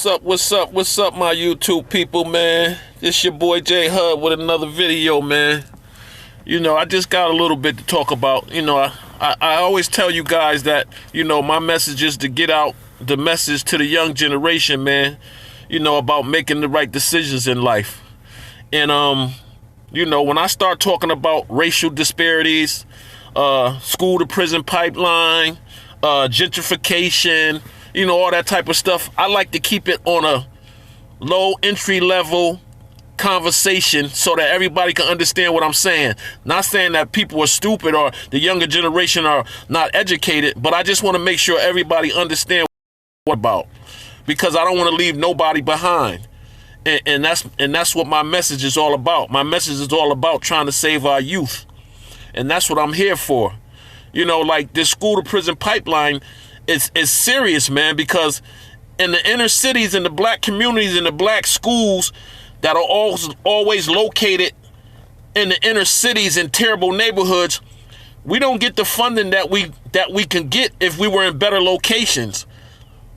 What's up, my YouTube people, man? This your boy J Hud with another video, man. I just got a little bit to talk about. I always tell you guys that, my message is to get out the message to the young generation, man, about making the right decisions in life. And, when I start talking about racial disparities, school to prison pipeline, gentrification, all that type of stuff, I like to keep it on a low entry level conversation so that everybody can understand what I'm saying. Not saying that people are stupid or the younger generation are not educated, but I just want to make sure everybody understands what I'm about, because I don't want to leave nobody behind. And that's what my message is all about. My message is all about trying to save our youth. And that's what I'm here for. Like this school to prison pipeline is serious, man, because in the inner cities, in the black communities, in the black schools that are always located in the inner cities in terrible neighborhoods, we don't get the funding that we can get if we were in better locations.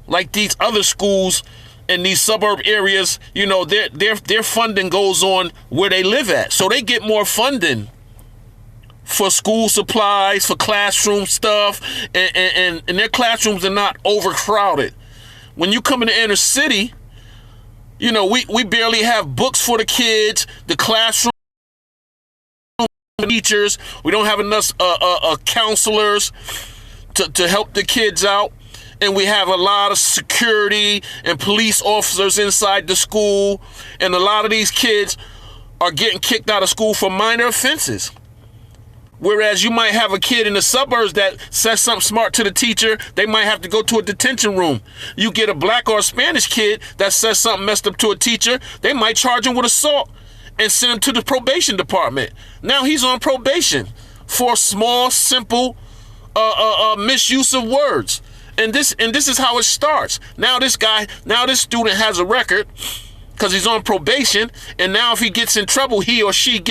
Like these other schools in these suburb areas, their funding goes on where they live at. So they get more funding for school supplies, for classroom stuff, and their classrooms are not overcrowded. When you come in the inner city, we barely have books for the kids, the classroom teachers, we don't have enough counselors to help the kids out, and we have a lot of security and police officers inside the school, and a lot of these kids are getting kicked out of school for minor offenses. Whereas you might have a kid in the suburbs that says something smart to the teacher, they might have to go to a detention room. You get a black or a Spanish kid that says something messed up to a teacher, they might charge him with assault and send him to the probation department. Now he's on probation for small, simple misuse of words. And this is how it starts. Now this student has a record because he's on probation, and now if he gets in trouble, he or she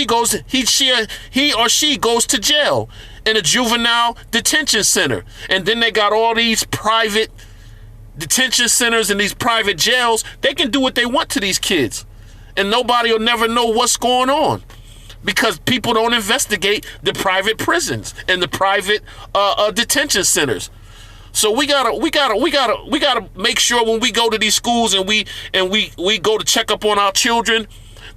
goes to jail in a juvenile detention center. And then they got all these private detention centers and these private jails. They can do what they want to these kids, and nobody will never know what's going on, because people don't investigate the private prisons and the private detention centers. So we gotta make sure when we go to these schools and we go to check up on our children,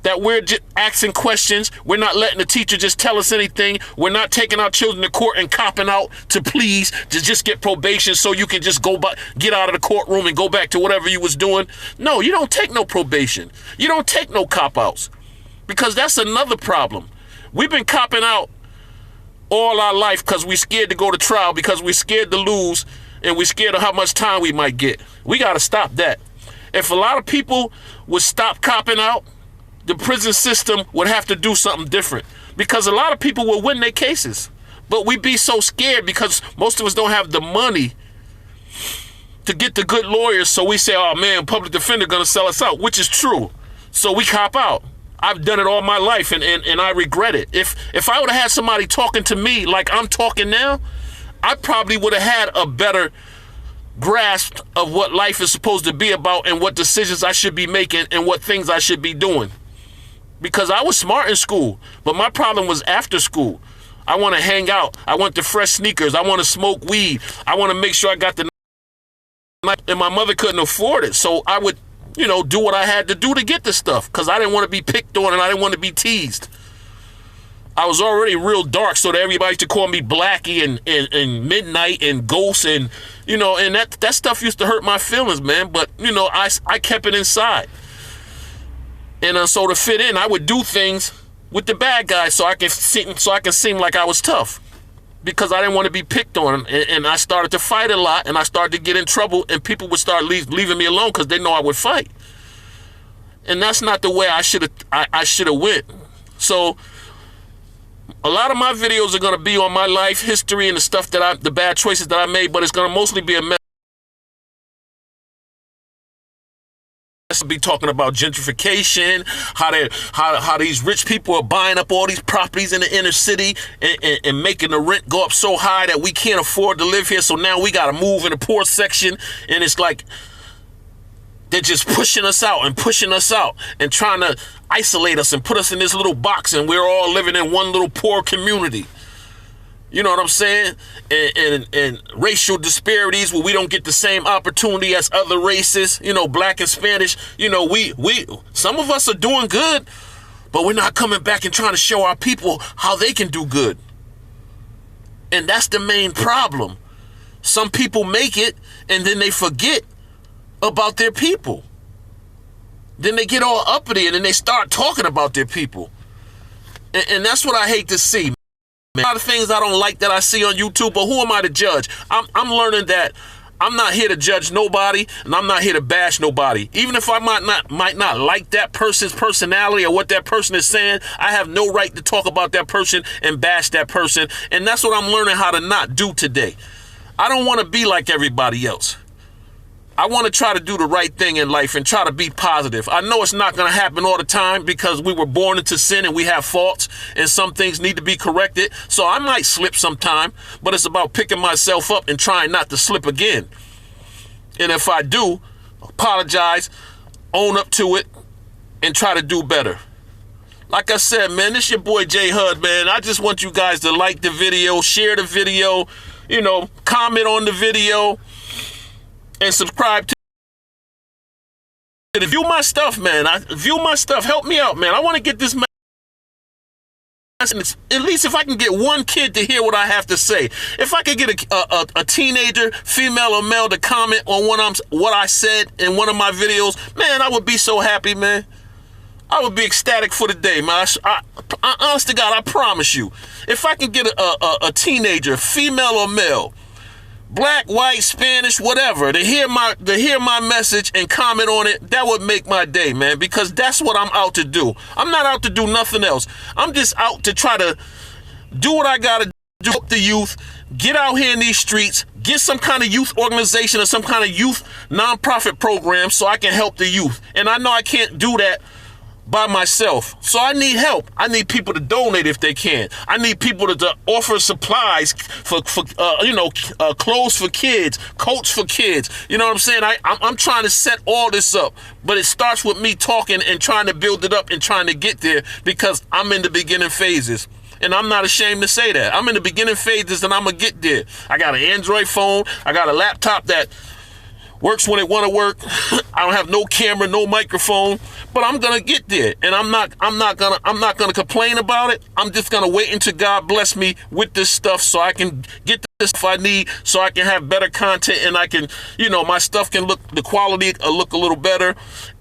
that we're just asking questions. We're not letting the teacher just tell us anything. We're not taking our children to court and copping out to please to just get probation so you can just get out of the courtroom and go back to whatever you was doing. No, you don't take no probation. You don't take no cop-outs, because that's another problem. We've been copping out all our life because we're scared to go to trial, because we're scared to lose, and we're scared of how much time we might get. We got to stop that. If a lot of people would stop copping out, the prison system would have to do something different, because a lot of people will win their cases. But we be so scared because most of us don't have the money to get the good lawyers. So we say, oh man, public defender gonna sell us out, which is true. So we cop out. I've done it all my life, and I regret it. If I would have had somebody talking to me like I'm talking now, I probably would have had a better grasp of what life is supposed to be about, and what decisions I should be making, and what things I should be doing. Because I was smart in school, but my problem was after school. I want to hang out. I want the fresh sneakers. I want to smoke weed. I want to make sure I got the night, and my mother couldn't afford it. So I would, do what I had to do to get the stuff, because I didn't want to be picked on and I didn't want to be teased. I was already real dark, so that everybody used to call me Blackie and Midnight and Ghost, and and that stuff used to hurt my feelings, man. But I kept it inside. And so to fit in, I would do things with the bad guys so I can seem like I was tough, because I didn't want to be picked on. And I started to fight a lot, and I started to get in trouble, and people would start leaving me alone because they know I would fight. And that's not the way I should have went. So a lot of my videos are going to be on my life history and the stuff the bad choices that I made, but it's going to mostly be a be talking about gentrification, how these rich people are buying up all these properties in the inner city and making the rent go up so high that we can't afford to live here. So now we got to move in the poor section. And it's like they're just pushing us out and trying to isolate us and put us in this little box. And we're all living in one little poor community. You know what I'm saying? And racial disparities where we don't get the same opportunity as other races, you know, black and Spanish. You know, we some of us are doing good, but we're not coming back and trying to show our people how they can do good. And that's the main problem. Some people make it and then they forget about their people. Then they get all uppity and then they start talking about their people. And that's what I hate to see. A lot of things I don't like that I see on YouTube, but who am I to judge? I'm learning that I'm not here to judge nobody, and I'm not here to bash nobody. Even if I might not like that person's personality or what that person is saying, I have no right to talk about that person and bash that person. And that's what I'm learning how to not do today. I don't want to be like everybody else. I want to try to do the right thing in life and try to be positive. I know it's not going to happen all the time because we were born into sin and we have faults and some things need to be corrected. So I might slip sometime, but it's about picking myself up and trying not to slip again. And if I do, apologize, own up to it, and try to do better. Like I said, man, this your boy J Hud, man. I just want you guys to like the video, share the video, you know, comment on the video, and subscribe to it. View my stuff, man. View my stuff. Help me out, man. I want to get this message. At least if I can get one kid to hear what I have to say. If I could get a teenager, female or male, to comment on what I said in one of my videos, man, I would be so happy, man. I would be ecstatic for the day, man. I honest to God, I promise you. If I can get a teenager, female or male, black, white, Spanish, whatever, to hear my message and comment on it, that would make my day, man, because that's what I'm out to do. I'm not out to do nothing else. I'm just out to try to do what I gotta do, help the youth, get out here in these streets, get some kind of youth organization or some kind of youth nonprofit program so I can help the youth. And I know I can't do that by myself. So I need help. I need people to donate if they can. I need people to offer supplies for clothes for kids, coats for kids. You know what I'm saying? I'm trying to set all this up, but it starts with me talking and trying to build it up and trying to get there because I'm in the beginning phases. And I'm not ashamed to say that. I'm in the beginning phases and I'm going to get there. I got an Android phone. I got a laptop that works when it want to work. I don't have no camera, no microphone, but I'm gonna get there, and I'm not gonna complain about it. I'm just gonna wait until God bless me with this stuff so I can get the stuff I need, so I can have better content, and I can, my stuff can the quality look a little better,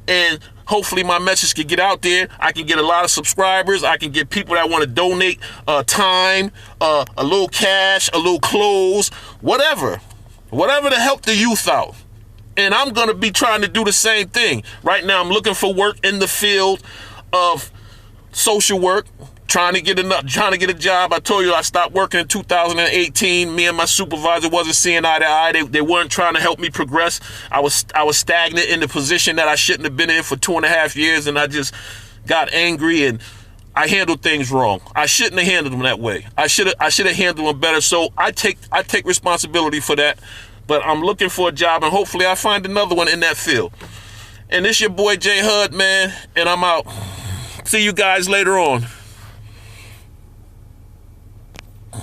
and hopefully my message can get out there. I can get a lot of subscribers. I can get people that want to donate time, a little cash, a little clothes, whatever to help the youth out. And I'm going to be trying to do the same thing. Right now, I'm looking for work in the field of social work, trying to get a job. I told you I stopped working in 2018. Me and my supervisor wasn't seeing eye to eye. They weren't trying to help me progress. I was stagnant in the position that I shouldn't have been in for 2.5 years, and I just got angry and I handled things wrong. I shouldn't have handled them that way. I should have handled them better. So I take responsibility for that. But I'm looking for a job, and hopefully I find another one in that field. And this your boy J Hud, man, and I'm out. See you guys later on.